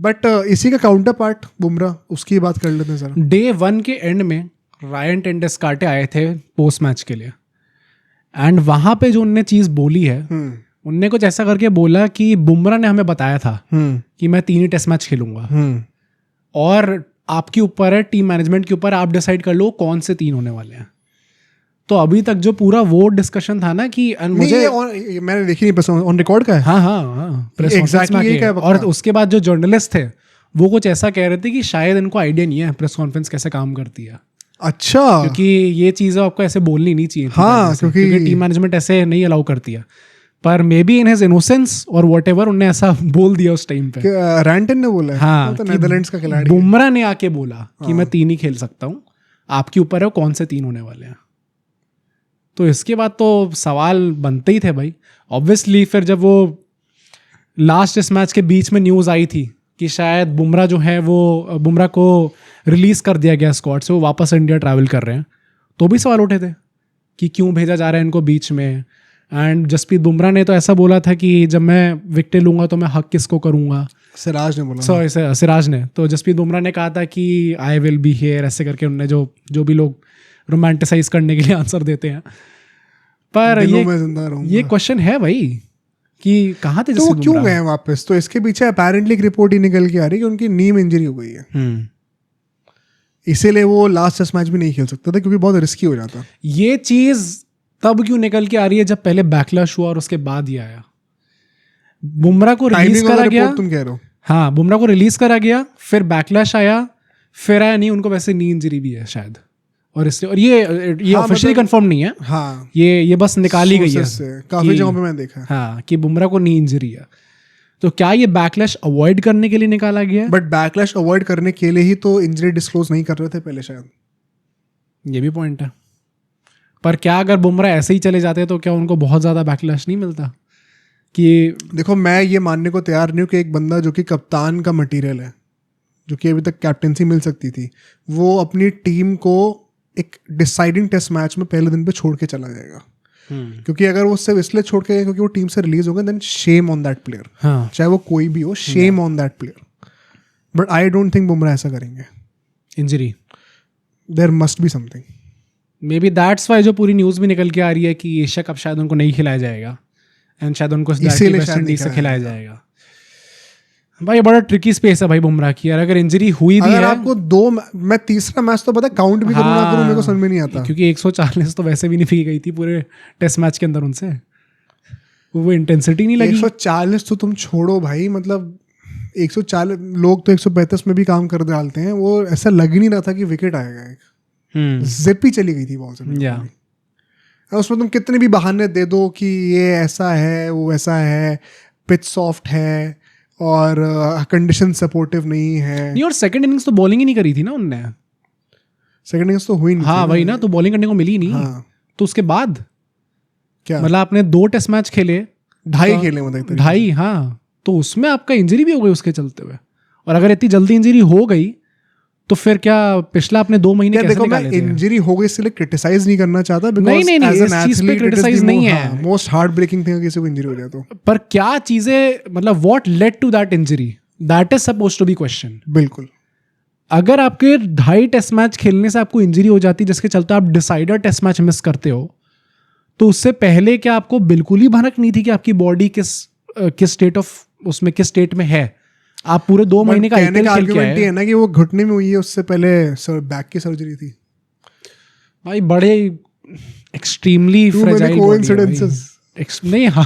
But इसी का counter part Bumrah, उसकी बात कर लेते हैं सर। डे 1 के एंड में रायन टेंडुलकर आए थे पोस्ट मैच के लिए, एंड वहां पे जो उनने चीज बोली है, उनने कुछ ऐसा करके बोला कि बुमराह ने हमें बताया था कि मैं 3 ही टेस्ट मैच खेलूंगा, और आपके ऊपर है, टीम मैनेजमेंट के ऊपर, आप डिसाइड कर लो कौन से 3 होने वाले हैं। तो अभी तक जो पूरा वो डिस्कशन था ना कि मुझे ये मैंने देखी नहीं, ऑन रिकॉर्ड का है। हाँ प्रेस कॉन्फ्रेंस में आके, और उसके बाद जो जर्नलिस्ट थे वो कुछ ऐसा कह रहे थे कि शायद इनको आइडिया नहीं है प्रेस कॉन्फ्रेंस कैसे काम करती है। अच्छा, क्योंकि ये चीज़ें आपको ऐसे बोलनी नहीं चाहिए। हाँ, क्योंकि टीम मैनेजमेंट ऐसे नहीं अलाउ करती है। पर may be in his innocence और व्हाटएवर उनने ऐसा बोल दिया उस टाइम पे। रैंटन ने बोला, हाँ, तो नेदरलैंड्स का खिलाड़ी बुमराह ने आके बोला कि मैं 3 ही खेल सकता हूँ, आपके ऊपर है कौन से 3 होने वाले हैं। तो इसके बाद तो सवाल बनते ही थे भाई। ऑब्वियसली फिर जब वो लास्ट इस मैच के बीच में न्यूज़ आई थी कि शायद बुमराह जो है वो बुमराह को रिलीज़ कर दिया गया स्क्वाड से, वो वापस इंडिया ट्रैवल कर रहे हैं, तो भी सवाल उठे थे कि क्यों भेजा जा रहा है इनको बीच में। एंड जसप्रीत बुमराह ने तो ऐसा बोला था कि जब मैं विकेट लूँगा तो मैं हक किसको करूँगा। सिराज ने बोला, सॉरी सिराज ने। तो जसप्रीत बुमराह ने कहा था कि आई विल बी हियर, ऐसे करके उनने जो भी लोग रोमांटिसाइज करने के लिए आंसर देते हैं। पर ये क्वेश्चन है भाई कि कहाँ थे तो क्यों गए वापस। तो इसके पीछे अपेरेंटली एक रिपोर्ट ही निकल के आ रही है कि उनकी नीम इंजरी हो गई है, इसीलिए वो लास्ट टेस्ट मैच भी नहीं खेल सकता था, क्योंकि बहुत रिस्की हो जाता। ये चीज तब क्यों निकल के आ रही है जब पहले बैकलैश हुआ और उसके बाद ही आया। बुमराह को रिलीज करा गया, तुम कह रहे हो। हाँ, बुमराह को रिलीज करा गया, फिर बैकलैश आया, फिर आया नहीं, उनको वैसे नी इंजरी भी है शायद, और इसलिए, और ये ऑफिशियली कंफर्म नहीं है। हाँ, ये बस निकाली गई है काफी जगहों पे मैं देखा। हाँ, कि बुमराह को नी इंजरी है। तो क्या ये बैकलैश अवॉइड करने के लिए निकाला गया? बट बैकलैश अवॉइड करने के लिए ही तो इंजरी डिस्क्लोज नहीं कर रहे थे पहले शायद। ये भी पॉइंट है। पर क्या अगर बुमराह ऐसे ही चले जाते तो क्या उनको बहुत ज़्यादा बैकलैश नहीं मिलता? कि देखो, मैं ये मानने को तैयार नहीं हूँ कि एक बंदा जो कि कप्तान का मटेरियल है, जो कि अभी तक कैप्टेंसी मिल सकती थी, वो अपनी टीम को एक डिसाइडिंग टेस्ट मैच में पहले दिन पे छोड़ के चला जाएगा। क्योंकि अगर वो सिर्फ इसलिए छोड़ के, क्योंकि वो टीम से रिलीज हो गए, then shame on that player. हाँ, चाहे वो कोई भी हो, shame on that player. But I don't think Bumrah ऐसा करेंगे। Injury, there must be something. Maybe that's why जो पूरी न्यूज़ भी निकल के आ रही है कि एशिया कप शायद उनको नहीं खिलाया जाएगा, एंड शायद उनको वेस्ट इंडीज से खिलाया जाएगा। भाई बड़ा ट्रिकी स्पेस है भाई बुमराह की यार। अगर इंजरी हुई भी है, आपको मैं तीसरा मैच तो पता काउंट भी करूँ ना करूँ, मेरे को समझ में नहीं आता। क्योंकि 140 तो वैसे भी नहीं फेंकी गई थी पूरे टेस्ट मैच के अंदर उनसे, वो इंटेंसिटी नहीं लगी। 140 तो तुम छोड़ो भाई, मतलब 140 लोग तो 135 में भी काम कर डालते हैं। वो ऐसा लग ही नहीं रहा था कि विकेट आएगा। जिप ही चली गई थी बॉल से। उसमें तुम कितने भी बहाने दे दो कि ये ऐसा है, वो ऐसा है, पिच सॉफ्ट है और कंडीशन सपोर्टिव नहीं है। नहीं, और सेकंड इनिंग्स तो बॉलिंग ही नहीं करी थी ना उनने। सेकंड इनिंग्स तो हुई नहीं। हाँ वही ना, तो बॉलिंग करने को मिली नहीं। हाँ। तो उसके बाद क्या मतलब आपने 2 टेस्ट मैच खेले, 2.5 खेले, मतलब 2.5। हाँ, तो उसमें आपका इंजरी भी हो गई उसके चलते हुए। और अगर इतनी जल्दी इंजरी हो गई तो फिर क्या पिछला आपने 2 महीने कैसे निकाले थे? इंजरी हो गई इसलिए क्रिटिसाइज नहीं करना चाहता, नहीं, इस चीज पे क्रिटिसाइज नहीं है। मोस्ट हार्ट ब्रेकिंग थिंग किसी को इंजरी हो जाए तो। पर क्या चीजें, मतलब what led to that injury, that is supposed to be question. बिल्कुल। अगर आपके 2.5 टेस्ट मैच खेलने से आपको इंजरी हो जाती जिसके चलते आप डिसाइडर टेस्ट मैच मिस करते हो, तो उससे पहले क्या आपको बिल्कुल ही भनक नहीं थी कि आपकी बॉडी किस स्टेट ऑफ, उसमें किस स्टेट में है? आप पूरे 2 महीने का आईपीएल खेल के आए। है ना कि वो घुटने में हुई है, उससे पहले बैक की सर्जरी थी भाई। बड़े एक्सट्रीमली फ्रेजाइल कोइंसिडेंसेस नहीं। हाँ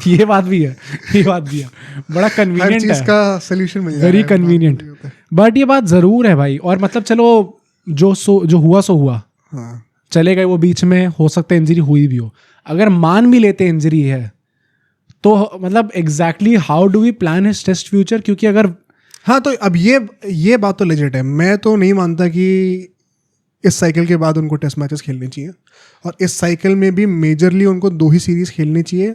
ये बात भी है, बड़ा कन्वीनियंट है, इसका सॉल्यूशन मिल जाएगा, वेरी कन्वीनियंट। बट ये बात जरूर है भाई। और मतलब चलो जो हुआ सो हुआ। हाँ, चले गए वो बीच में, हो सकता है इंजरी हुई भी हो। अगर मान भी लेते इंजरी है तो मतलब exactly how do we plan his test future? क्योंकि अगर हाँ, तो अब ये बात तो लेजिट है। मैं तो नहीं मानता कि इस साइकिल के बाद उनको टेस्ट मैचेस खेलने चाहिए, और इस साइकिल में भी मेजरली उनको 2 ही सीरीज खेलनी चाहिए,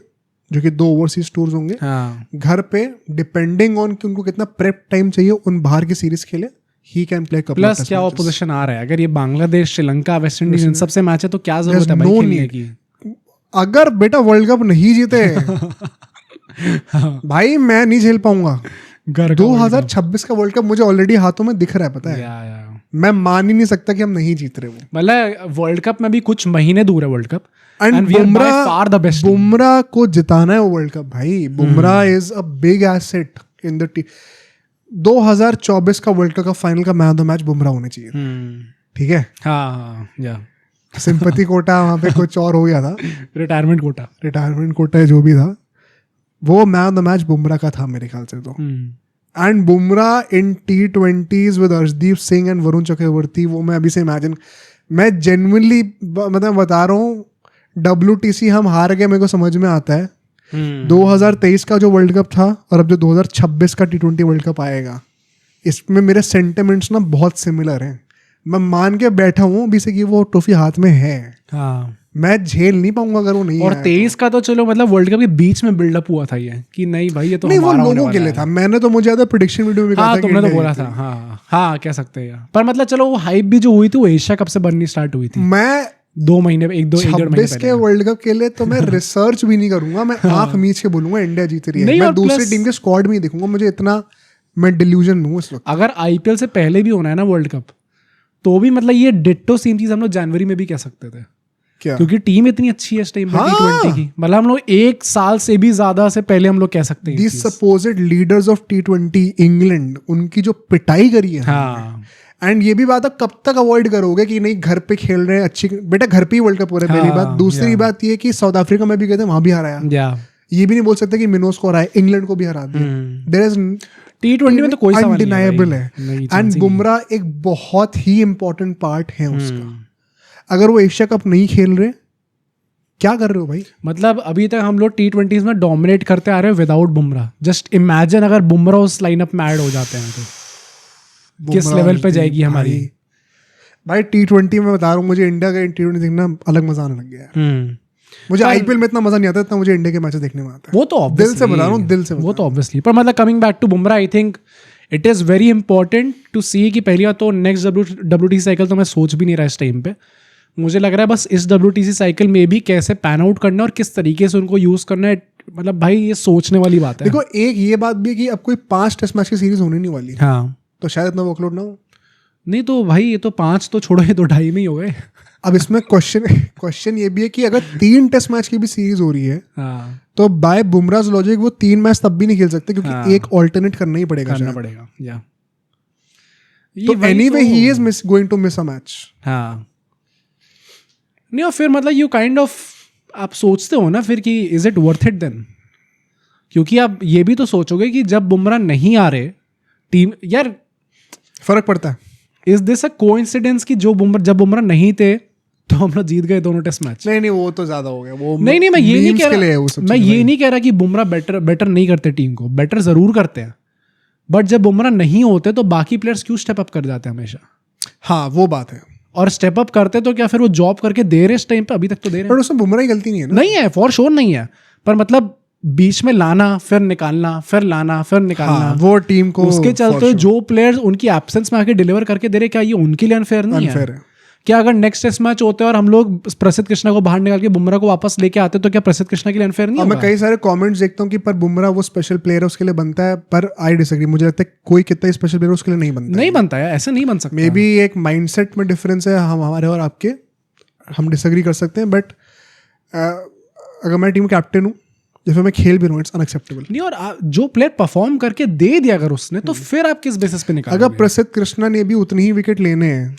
जो कि 2 ओवरसीज टूर्स होंगे। हाँ। घर पे डिपेंडिंग ऑन कि उनको कितना प्रेप टाइम चाहिए, उन बाहर की सीरीज खेले, he can play cup. Plus क्या ऑपोजिशन आ रहा है, अगर ये बांग्लादेश, श्रीलंका, वेस्ट इंडीज इन सबसे मैच है तो क्या जरूरत है भाई खेलने की? अगर बेटा वर्ल्ड कप नहीं जीते भाई मैं नहीं झेल पाऊंगा। घर का 2026 का वर्ल्ड कप मुझे ऑलरेडी हाथों में दिख रहा है, पता है। या मैं मान ही नहीं सकता कि हम नहीं जीत रहे वो। मतलब वर्ल्ड कप में भी कुछ महीने दूर है world cup, and we are by far the best team. Bumrah को जिताना है वो वर्ल्ड कप भाई। Bumrah is a big asset in the team. 2024 का वर्ल्ड कप का फाइनल का man of the match Bumrah होने चाहिए, ठीक है। हाँ या सिंपैथी कोटा वहां पे कुछ और हो गया था, रिटायरमेंट कोटा जो भी था, वो man of the match Bumrah का था मेरे ख्याल से तो। And Bumrah in T20s with Arshdeep Singh and Varun Chakravarthy, वो मैं अभी से इमेजिन, मैं जेन्युइनली मतलब बता रहा हूँ, WTC हम हार गए, मेरे को समझ में आता है। 2023 का जो वर्ल्ड कप था और अब जो 2026 का T20 वर्ल्ड कप आएगा, इसमें मेरे सेंटिमेंट्स ना बहुत सिमिलर हैं। मैं मान के बैठा हूँ अभी से कि वो ट्रॉफी हाथ में है। हाँ, मैं झेल नहीं पाऊंगा अगर वो नहीं और आया 23 का तो चलो मतलब वर्ल्ड कप के बीच में बिल्डअप हुआ था ये कि नहीं भाई ये तो नहीं, वो हमारा होने लोगों के वाला लिए है। था। मैंने तो मुझे ज्यादा प्रेडिक्शन वीडियो में कहा हाँ था कि तुमने तो इंडिया बोला था, जीतेगी। हाँ कह सकते हैं यार। पर मतलब चलो वो हाइप भी जो हुई थी वो एशिया कप से बननी स्टार्ट हुई थी मैं 2 महीने, एक डेढ़ महीने 26 के पहले। वर्ल्ड कप के लिए तो मैं रिसर्च भी नहीं करूंगा, मैं आंख मीच के बोलूंगा इंडिया जीत रही है। नहीं, मैं और दूसरी plus- टीम के स्क्वाड में ही देखूंगा, मुझे इतना मैं डिल्यूजन में हूँ इस वक्त। अगर IPL से पहले भी होना है ना वर्ल्ड कप, तो भी मतलब ये डिट्टो सेम चीज हम लोग जनवरी में भी कह सकते थे, क्या क्योंकि टीम इतनी अच्छी है इस टाइम पे हाँ। T20 की। मतलब हम लोग 1 साल से भी ज्यादा से पहले हम लोग कह सकते हैं ये दी चीज। Supposed leaders of T20 England, उनकी जो पिटाई करी है, हाँ एंड ये भी बात आप कब तक अवॉइड करोगे कि नहीं घर पे खेल रहे हैं अच्छी, बेटा घर पे ही वर्ल्ड कप हो रहा है, पहली हाँ, बात। दूसरी या। बात ये कि साउथ अफ्रीका में भी गए थे, वहां भी हराया। या ये भी नहीं बोल सकते कि मिनोस को हराया, इंग्लैंड को भी हरा दिया। देयर इज T20 में तो कोई सवाल नहीं है अनडिनाइबल भाई। है। नहीं, एंड chance ही नहीं। बुमराह एक बहुत ही इंपॉर्टेंट पार्ट है उसका। अगर वो एशिया कप नहीं खेल रहे, क्या कर रहे हो भाई? मतलब अभी तक हम लोग T20s में डोमिनेट करते आ रहे हैं विदाउट बुमराह। जस्ट इमेजिन अगर बुमराह उस लाइनअप में ऐड हो जाते हैं तो किस बुमराह लेवल पे हर्षदीप जाएगी हमारी। भाई T20 में बता रहा हूँ, मुझे इंडिया का T20 देखना अलग मजा आने लग गया है। मुझे IPL में इतना मजा नहीं आता इतना मुझे इंडिया के मैचेस देखने में आता है। वो तो दिल से बता रहा हूँ, दिल से वो तो ऑब्वियसली। पर मतलब coming back to Bumrah, I think it is very important to see कि पहली बात तो नेक्स्ट WTC साइकिल तो मैं सोच भी नहीं रहा इस टाइम पे। मुझे लग रहा है बस इस WTC साइकिल में भी कैसे पैन आउट करना है और किस तरीके से उनको यूज़ करना है, मतलब भाई ये सोचने वाली बात है। देखो एक ये बात भी है कि अब कोई 5 टेस्ट मैच की सीरीज होने नहीं वाली, हाँ तो शायद इतना वर्कलोड ना हो। नहीं तो भाई ये तो 5 तो छोड़ो, ये तो 2.5 में ही हो गए। अब इसमें क्वेश्चन ये भी है कि अगर 3 टेस्ट मैच की भी सीरीज हो रही है, हाँ तो बाय बुमराह लॉजिक वो 3 मैच तब भी नहीं खेल सकते, क्योंकि हाँ। एक ऑल्टरनेट करना ही पड़ेगा करना शायद। पड़ेगा या तो anyway he is going to miss a match. हाँ नहीं, और फिर मतलब यू काइंड ऑफ आप सोचते हो ना फिर कि is it worth it then, क्योंकि आप ये भी तो सोचोगे कि जब बुमराह नहीं आ रहे टीम, यार फर्क पड़ता है। इज दिस अ कोइंसिडेंस कि जब बुमराह नहीं थे तो हम लोग जीत गए दोनों टेस्ट मैच। नहीं वो तो ज्यादा हो गया। वो नहीं मैं ये नहीं memes कह के लिए है रहा, वो सब मैं चीज़ें ये भाई। नहीं कह रहा कि बुमराह बेटर नहीं करते टीम को, बेटर जरूर करते हैं, बट जब बुमराह नहीं होते तो बाकी प्लेयर्स क्यों स्टेप अप कर जाते हैं हमेशा। हाँ वो बात है, और स्टेप अप करते तो क्या फिर वो जॉब करके दे रहे इस टाइम पे, अभी तक तो दे रहे पर उसमें बुमराह की गलती नहीं है ना। नहीं है, फॉर श्योर नहीं है, पर मतलब बीच में लाना फिर निकालना फिर लाना फिर निकालना, हाँ, वो टीम को उसके चलते for sure जो प्लेयर्स उनकी एब्सेंस में आके डिलीवर करके दे रहे, क्या ये उनके लिए अनफेयर नहीं unfair है? है। क्या अगर नेक्स्ट टेस्ट मैच होते और हम लोग प्रसिद्ध कृष्णा को बाहर निकाल के बुमराह को वापस लेके आते तो क्या प्रसिद्ध कृष्णा के लिए अनफेयर नहीं और मैं होगा? कई सारे कमेंट्स देखता हूँ कि पर बुमराह वो स्पेशल प्लेयर है उसके लिए बनता है, पर आई डिसएग्री। मुझे लगता है कोई कितना स्पेशल प्लेयर उसके लिए नहीं बनता। नहीं बनता है, ऐसे नहीं बन सकता। मे बी एक माइंडसेट में डिफरेंस है हमारे और आपके, हम डिसएग्री कर सकते हैं, बट अगर मैं टीम कैप्टन हूँ जैसे मैं खेल भी रहा हूँ, इट्स अनएक्सेप्टेबल। नहीं, और जो प्लेयर परफॉर्म करके दे दिया अगर उसने, तो फिर आप किस बेसिस पे निकालोगे? अगर प्रसिद्ध कृष्णा ने भी उतनी ही विकेट लेने हैं,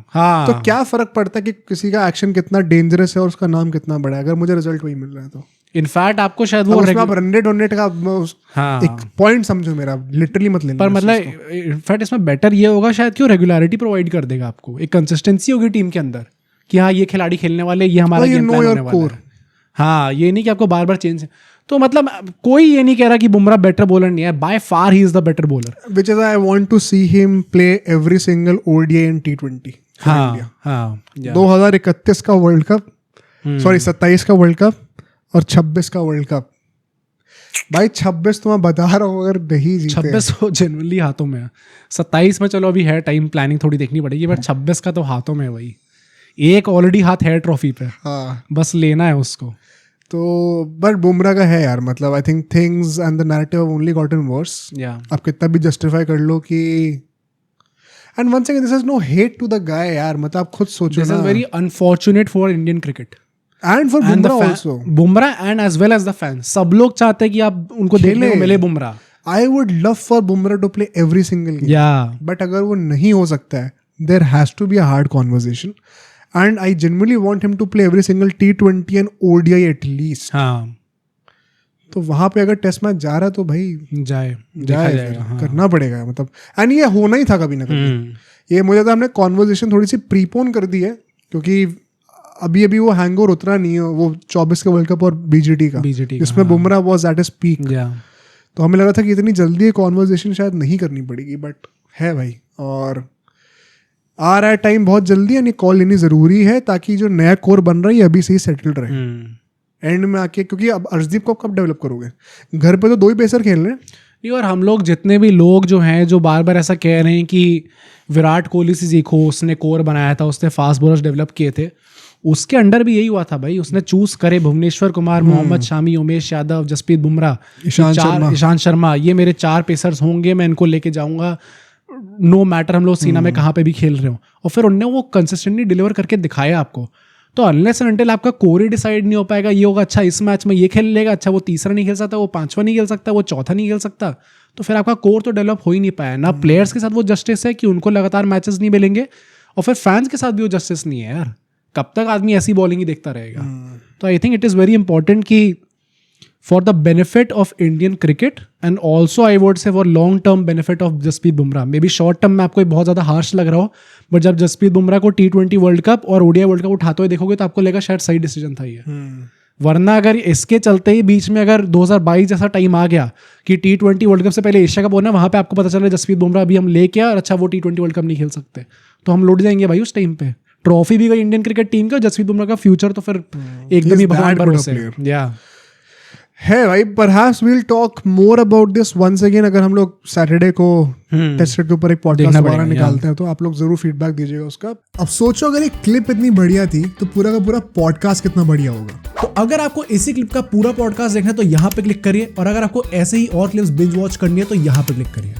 हाँ तो क्या फर्क पड़ता है कि किसी का एक्शन कितना डेंजरस है और उसका नाम कितना बड़ा है, अगर मुझे रिजल्ट वही मिल रहा है तो। इनफैक्ट आपको शायद वो उसमें आप रन रेट का हाँ एक पॉइंट समझो मेरा, लिटरली मत लेना। पर मतलब इनफैक्ट इसमें बेटर ये होगा शायद कि वो रेगुलरिटी प्रोवाइड कर देगा आपको, एक कंसिस्टेंसी होगी टीम के अंदर कि हाँ ये खिलाड़ी खेलने वाले, ये हमारा गेम प्लान होने वाला है। हाँ ये नहीं कि आपको बार बार चेंज, तो मतलब कोई ये नहीं कह रहा कि बुमराह बेटर बॉलर नहीं है, by far he is the better bowler, which is I want to see him play every single ODI in T20। हाँ हाँ 2031 का वर्ल्ड कप, सॉरी 27 का वर्ल्ड कप और 26 का वर्ल्ड कप। भाई 26 तो मैं बता रहा हूँ अगर नहीं जीते, 26 तो जनरली हाथों में है, 27 में चलो अभी है टाइम, प्लानिंग थोड़ी देखनी पड़ेगी, बट 26 का तो हाथों में है भाई। एक ऑलरेडी हाथ है ट्रॉफी पे, हाँ बस लेना है उसको। तो बट बुमराह का है यार, मतलब I think things and the narrative have only gotten worse. आप कितना भी जस्टिफाई कर लो कि and once again this is no hate to the guy यार, मतलब आप खुद सोचो दिस ना. Is very unfortunate for Indian cricket and for Bumrah also. Bumrah and as well as the fans, सब लोग चाहते हैं कि आप उनको देखने को मिले Bumrah. I would love for Bumrah to play every single game, but अगर वो नहीं हो सकता है, there has to be a hard conversation. And I genuinely want him to play every single T20 and ODI at least. हाँ. तो वहां पे अगर टेस्ट मैच जा रहा है तो भाई जाए हाँ. करना पड़ेगा, मतलब. एंड ये होना ही था कभी ना कभी. ये मुझे तो हमने कॉन्वर्सेशन थोड़ी सी प्रीपोन कर दी है, क्योंकि अभी वो हैंगओवर उतरा नहीं है, वो 24 का वर्ल्ड कप और बीजीटी का जिसमें Bumrah was at his peak. तो हमें लगा था कि इतनी जल्दी ये कॉन्वर्सेशन शायद नहीं करनी पड़ेगी, बट है भाई. और आ रहा है टाइम बहुत जल्दी, यानी कॉल लेनी जरूरी है ताकि जो नया कोर बन रहा है अभी से ही सेटल्ड रहे एंड में आके. क्योंकि अब अर्शदीप को कब डेवलप करोगे, घर पे तो 2 ही पेसर खेल रहे हैं. नहीं, और हम लोग जितने भी लोग जो हैं जो बार बार ऐसा कह रहे हैं कि विराट कोहली से सीखो, उसने कोर बनाया था, उसने फास्ट बॉलर्स डेवलप किए थे, उसके अंडर भी यही हुआ था भाई. उसने चूज करे भुवनेश्वर कुमार, मोहम्मद शामी, उमेश यादव, जसप्रीत बुमराह, ईशांत शर्मा, ये मेरे 4 पेसर्स होंगे, मैं इनको लेके जाऊंगा नो मैटर हम लोग सीना में कहाँ पे भी खेल रहे हो. और फिर उनने वो कंसिस्टेंटली डिलीवर करके दिखाया आपको. तो अनलेस एंड अनटिल आपका कोर ही डिसाइड नहीं हो पाएगा, ये होगा अच्छा इस मैच में ये खेल लेगा, अच्छा वो तीसरा नहीं खेल सकता, वो 5वां नहीं खेल सकता, वो चौथा नहीं खेल सकता, तो फिर आपका कोर तो डेवलप हो ही नहीं पाया ना. प्लेयर्स के साथ वो जस्टिस है कि उनको लगातार मैचेस नहीं मिलेंगे, और फिर फैंस के साथ भी वो जस्टिस नहीं है यार. कब तक आदमी ऐसी बॉलिंग ही देखता रहेगा. तो आई think it is very important कि for the benefit of Indian cricket and also I would say for long term benefit of Jasprit Bumrah. Maybe short term में आपको बहुत ज़्यादा हार्श लग रहा हो, बट जब जसप्रीत बुमराह को T20 वर्ल्ड कप और ODI वर्ल्ड कप उठाते हुए देखोगे तो आपको लगेगा शायद सही डिसीजन था ये. वरना अगर इसके चलते ही बीच में अगर 2022 जैसा टाइम आ गया कि T20 वर्ल्ड कप से पहले एशिया कप होना, वहाँ पे आपको पता चल रहा है जसप्रीत बुमराह अभी हम लेके और अच्छा वो T20 वर्ल्ड कप नहीं खेल सकते, तो हम लौट जाएंगे भाई उस टाइम पे. ट्रॉफी भी गई इंडियन क्रिकेट टीम का, जसप्रीत बुमराह का फ्यूचर तो फिर एकदम ही भगवान भरोसे. है भाई. Perhaps we'll talk more about this once again. अगर हम लोग सैटरडे को टेस्ट के ऊपर एक पॉडकास्ट दोबारा निकालते हैं तो आप लोग जरूर फीडबैक दीजिएगा उसका. अब सोचो अगर एक क्लिप इतनी बढ़िया थी तो पूरा का पूरा पॉडकास्ट कितना बढ़िया होगा. तो अगर आपको इसी क्लिप का पूरा पॉडकास्ट देखना है तो यहाँ पे क्लिक करिए, और अगर आपको ऐसे ही और क्लिप्स बिंज वॉच करनी है तो यहाँ पे क्लिक करिए.